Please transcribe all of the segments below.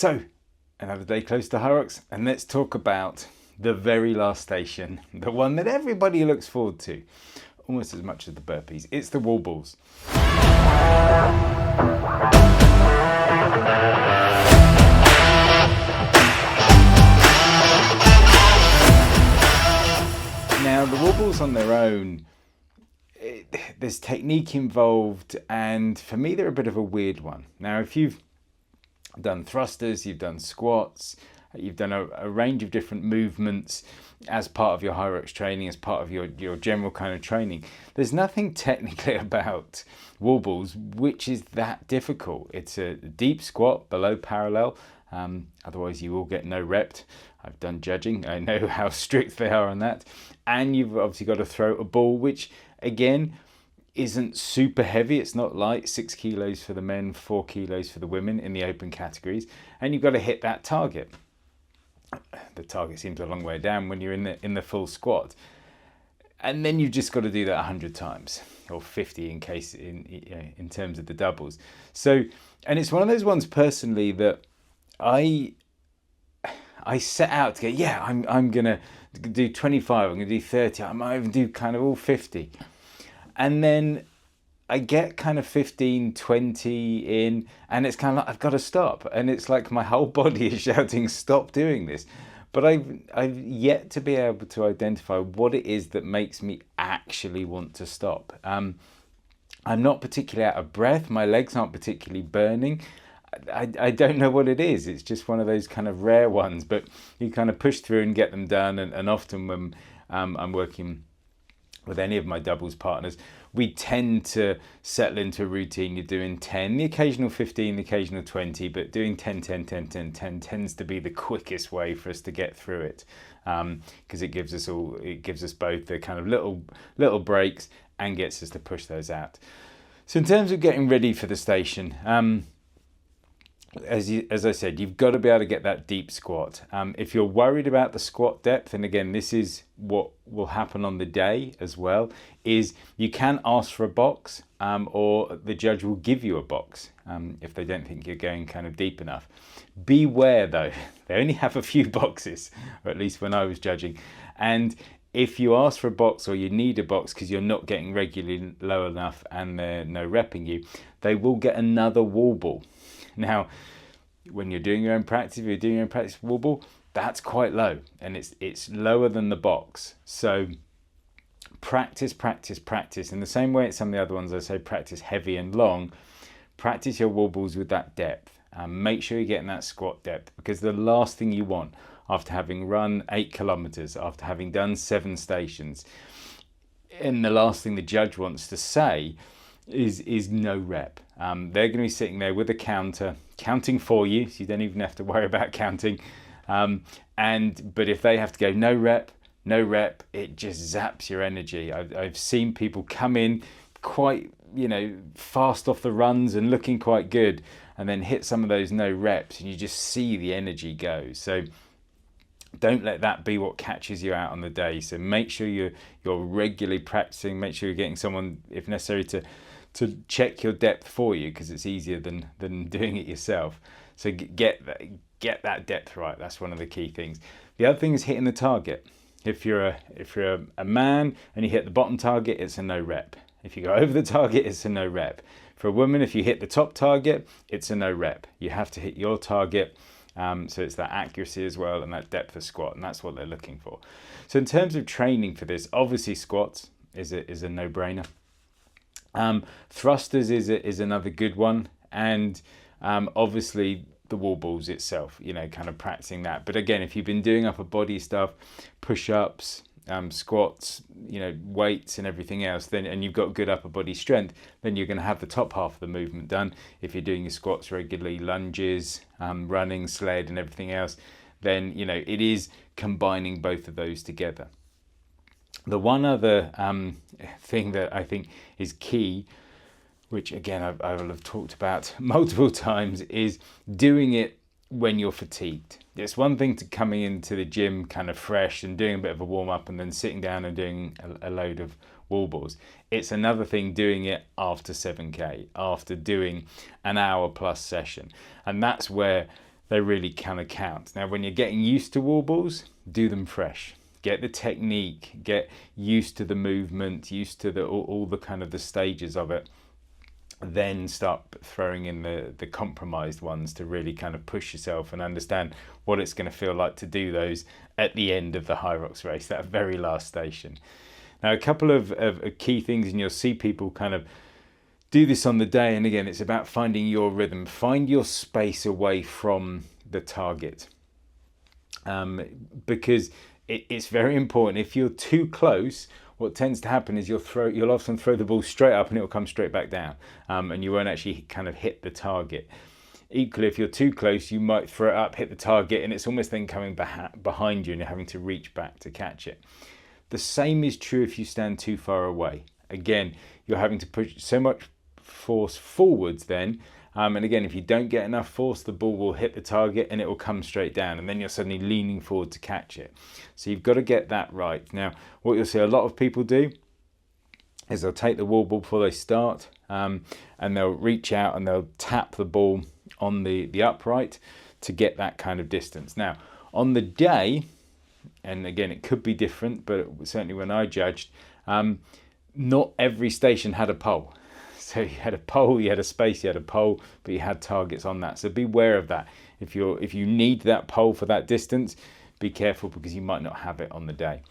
So, another day close to Hyrox, and let's talk about the very last station, the one that everybody looks forward to, almost as much as the burpees. It's the wall balls. Now, the wall balls on their own, there's technique involved, and for me, they're a bit of a weird one. Now, if you've done thrusters, you've done squats, you've done a range of different movements as part of your Hyrox training, as part of your general kind of training, there's nothing technically about wall balls which is that difficult. It's a deep squat below parallel, otherwise you will get no rep. I've done judging, I know how strict they are on that. And you've obviously got to throw a ball, which again isn't super heavy. It's not light, 6 kilos for the men, 4 kilos for the women in the open categories, and you've got to hit that target. The target seems a long way down when you're in the full squat, and then you've just got to do that 100 times or 50 in case in terms of the doubles. So, and it's one of those ones personally that I set out to go, yeah, I'm gonna do 25, I'm gonna do 30, I might even do kind of all 50. And then I get kind of 15, 20 in, and it's kind of like, I've got to stop. And it's like my whole body is shouting, stop doing this. But I've yet to be able to identify what it is that makes me actually want to stop. I'm not particularly out of breath. My legs aren't particularly burning. I don't know what it is. It's just one of those kind of rare ones. But you kind of push through and get them done. And often when I'm working with any of my doubles partners, we tend to settle into a routine. You're doing 10, the occasional 15, the occasional 20, but doing 10, 10, 10, 10, 10 tends to be the quickest way for us to get through it, because it gives us both the kind of little breaks and gets us to push those out. So in terms of getting ready for the station, as I said, you've got to be able to get that deep squat. If you're worried about the squat depth, and again, this is what will happen on the day as well, is you can ask for a box, or the judge will give you a box if they don't think you're going kind of deep enough. Beware though, they only have a few boxes, or at least when I was judging. And if you ask for a box or you need a box because you're not getting regularly low enough and they're no repping you, they will get another wall ball. Now, when you're doing your own practice, if you're doing your own practice wall ball, that's quite low, and it's lower than the box. So practice, practice, practice. In the same way as some of the other ones I say, practice heavy and long, practice your wall balls with that depth. Make sure you're getting that squat depth, because the last thing you want after having run 8 kilometers, after having done 7 stations, and the last thing the judge wants to say is no rep. They're going to be sitting there with a counter, counting for you, so you don't even have to worry about counting. But if they have to go no rep, it just zaps your energy. I've seen people come in quite, fast off the runs and looking quite good, and then hit some of those no reps, and you just see the energy go. So don't let that be what catches you out on the day. So make sure you're regularly practicing. Make sure you're getting someone, if necessary, to check your depth for you, because it's easier than doing it yourself. So get that depth right. That's one of the key things. The other thing is hitting the target. If you're a man and you hit the bottom target, it's a no rep. If you go over the target, it's a no rep. For a woman, if you hit the top target, it's a no rep. You have to hit your target. So it's that accuracy as well, and that depth of squat, and that's what they're looking for. So in terms of training for this, obviously squats is a no-brainer. Thrusters is another good one, and obviously the wall balls itself, kind of practicing that. But again, if you've been doing upper body stuff, push-ups, squats, weights and everything else, then, and you've got good upper body strength, then you're going to have the top half of the movement done. If you're doing your squats regularly, lunges, running, sled and everything else, then it is combining both of those together. The one other thing that I think is key, which again I will have talked about multiple times, is doing it when you're fatigued. It's one thing to coming into the gym kind of fresh and doing a bit of a warm up and then sitting down and doing a load of wall balls. It's another thing doing it after 7K, after doing an hour plus session. And that's where they really kind of count. Now, when you're getting used to wall balls, do them fresh. Get the technique, get used to the movement, used to all the kind of the stages of it. Then start throwing in the compromised ones to really kind of push yourself and understand what it's going to feel like to do those at the end of the Hyrox race, that very last station. Now, a couple of key things, and you'll see people kind of do this on the day. And again, it's about finding your rhythm. Find your space away from the target, because it's very important. If you're too close, what tends to happen is you'll often throw the ball straight up and it will come straight back down, and you won't actually kind of hit the target. Equally, if you're too close, you might throw it up, hit the target, and it's almost then coming behind you and you're having to reach back to catch it. The same is true if you stand too far away. Again, you're having to push so much force forwards then, and again, if you don't get enough force, the ball will hit the target and it will come straight down, and then you're suddenly leaning forward to catch it. So you've got to get that right. Now, what you'll see a lot of people do is they'll take the wall ball before they start, and they'll reach out and they'll tap the ball on the upright to get that kind of distance. Now, on the day, and again, it could be different, but certainly when I judged, not every station had a pole. So you had a pole, you had a space, you had a pole, but you had targets on that. So beware of that. If you need that pole for that distance, be careful, because you might not have it on the day.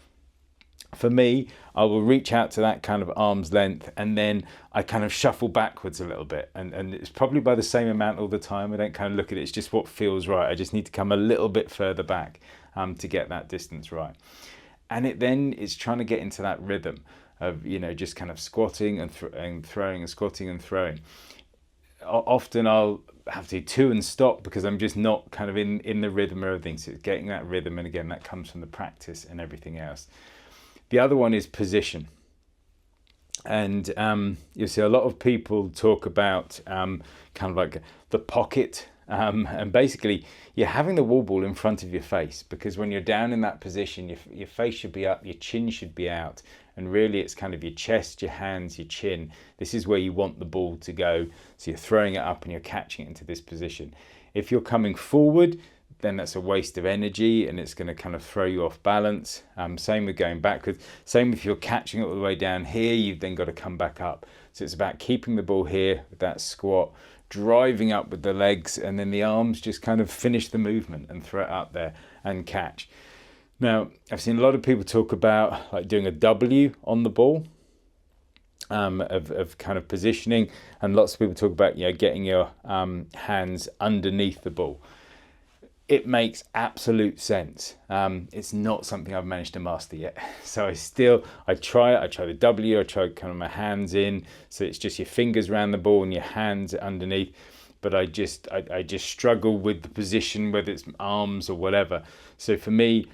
For me, I will reach out to that kind of arm's length, and then I kind of shuffle backwards a little bit. And it's probably by the same amount all the time. I don't kind of look at it. It's just what feels right. I just need to come a little bit further back to get that distance right. And it's trying to get into that rhythm of, just kind of squatting and throwing and squatting and throwing. Often I'll have to do two and stop because I'm just not kind of in the rhythm of everything. So it's getting that rhythm, and again, that comes from the practice and everything else. The other one is position. And you'll see a lot of people talk about kind of like the pocket. And basically, you're having the wall ball in front of your face, because when you're down in that position, your face should be up, your chin should be out. And really, it's kind of your chest, your hands, your chin. This is where you want the ball to go. So you're throwing it up and you're catching it into this position. If you're coming forward, then that's a waste of energy and it's going to kind of throw you off balance. Same with going backwards. Same if you're catching it all the way down here, you've then got to come back up. So it's about keeping the ball here with that squat, driving up with the legs, and then the arms just kind of finish the movement and throw it up there and catch. Now, I've seen a lot of people talk about like doing a W on the ball, of kind of positioning, and lots of people talk about getting your hands underneath the ball. It makes absolute sense. It's not something I've managed to master yet. So I try it. I try the W. I try kind of my hands in, so it's just your fingers around the ball and your hands underneath. But I just struggle with the position, whether it's arms or whatever. So for me,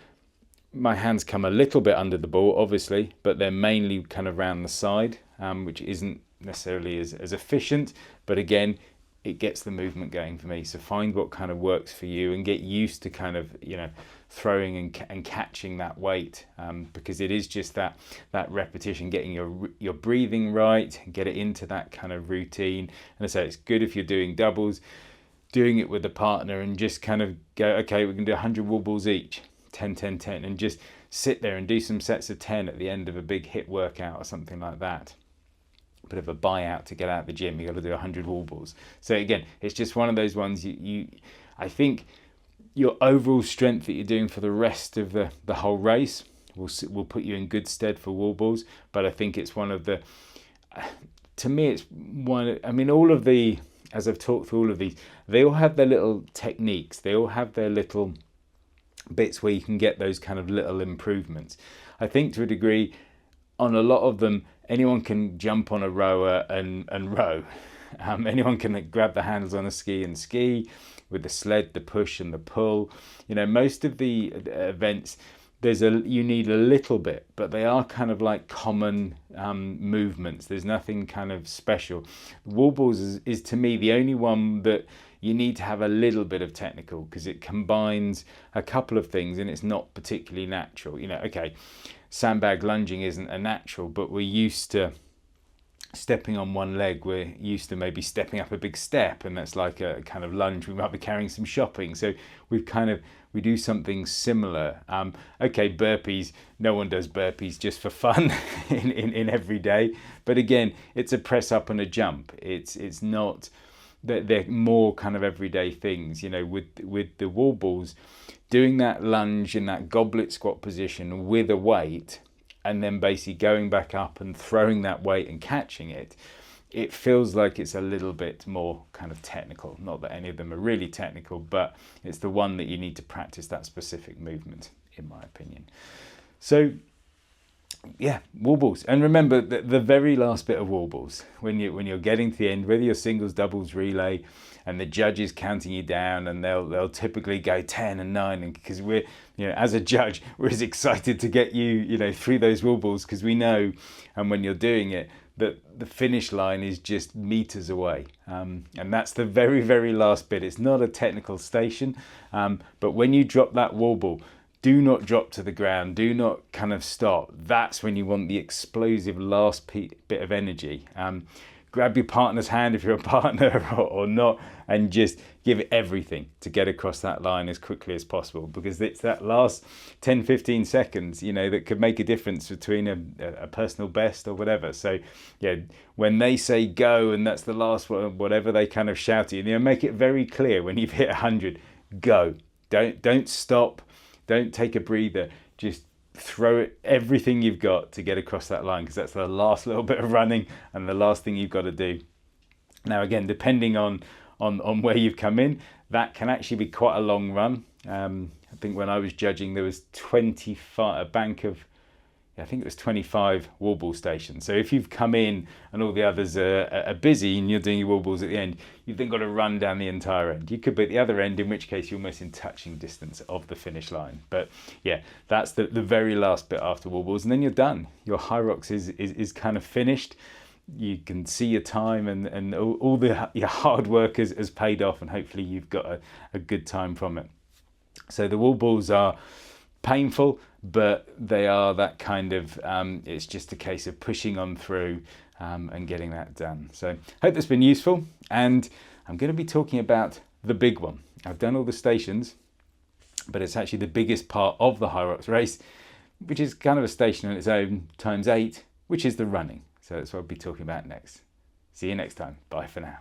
my hands come a little bit under the ball, obviously, but they're mainly kind of around the side, which isn't necessarily as efficient. But again, it gets the movement going for me. So find what kind of works for you and get used to kind of, throwing and catching that weight, because it is just that repetition, getting your breathing right, get it into that kind of routine. And I say it's good if you're doing doubles, doing it with a partner, and just kind of go, okay, we can do 100 wall balls each. 10, 10, 10, and just sit there and do some sets of 10 at the end of a big HIIT workout or something like that. Bit of a buyout to get out of the gym. You got to do 100 wall balls. So again, it's just one of those ones I think your overall strength that you're doing for the rest of the whole race will put you in good stead for wall balls. But I think it's one of the, to me, it's one, all of the, as I've talked through all of these, they all have their little techniques. They all have their little bits where you can get those kind of little improvements. I think to a degree, on a lot of them, anyone can jump on a rower and row. Anyone can grab the handles on a ski and ski with the sled, the push and the pull. Most of the events, you need a little bit, but they are kind of like common movements. There's nothing kind of special. Wall balls is to me the only one that you need to have a little bit of technical, because it combines a couple of things and it's not particularly natural. Okay, sandbag lunging isn't a natural, but we're used to stepping on one leg. We're used to maybe stepping up a big step, and that's like a kind of lunge. We might be carrying some shopping, so we do something similar. Okay, burpees, no one does burpees just for fun in every day, but again, it's a press up and a jump. It's not, they're more kind of everyday things, you know. With the wall balls, doing that lunge in that goblet squat position with a weight, and then basically going back up and throwing that weight and catching it, it feels like it's a little bit more kind of technical. Not that any of them are really technical, but it's the one that you need to practice that specific movement, in my opinion. So yeah, wall balls. And remember that the very last bit of wall balls, when you're getting to the end, whether you're singles, doubles, relay, and the judge is counting you down, and they'll typically go 10 and 9, and because we're, you know, as a judge, we're as excited to get you know, through those wall balls, because we know, and when you're doing it, that the finish line is just meters away, and that's the very, very last bit. It's not a technical station, but when you drop that wall ball, do not drop to the ground, do not kind of stop. That's when you want the explosive last bit of energy. Grab your partner's hand if you're a partner or not, and just give it everything to get across that line as quickly as possible, because it's that last 10-15 seconds, you know, that could make a difference between a personal best or whatever. So yeah, when they say go and that's the last one, whatever they kind of shout at you, you know, make it very clear when you've hit 100, go. Don't stop, don't take a breather, just throw it everything you've got to get across that line, because that's the last little bit of running and the last thing you've got to do. Now again, depending on where you've come in, that can actually be quite a long run. I think when I was judging, there was 25, a bank of, I think it was 25 wall ball stations. So if you've come in and all the others are busy and you're doing your wall balls at the end, you've then got to run down the entire end. You could be at the other end, in which case you're almost in touching distance of the finish line. But yeah, that's the very last bit after wall balls, and then you're done. Your Hyrox is kind of finished. You can see your time, and all your hard work has paid off, and hopefully you've got a good time from it. So the wall balls are painful, but they are that kind of, it's just a case of pushing on through and getting that done. So hope that's been useful, and I'm going to be talking about the big one. I've done all the stations, but it's actually the biggest part of the Hyrox race, which is kind of a station on its own times 8, which is the running. So that's what I'll be talking about next. See you next time. Bye for now.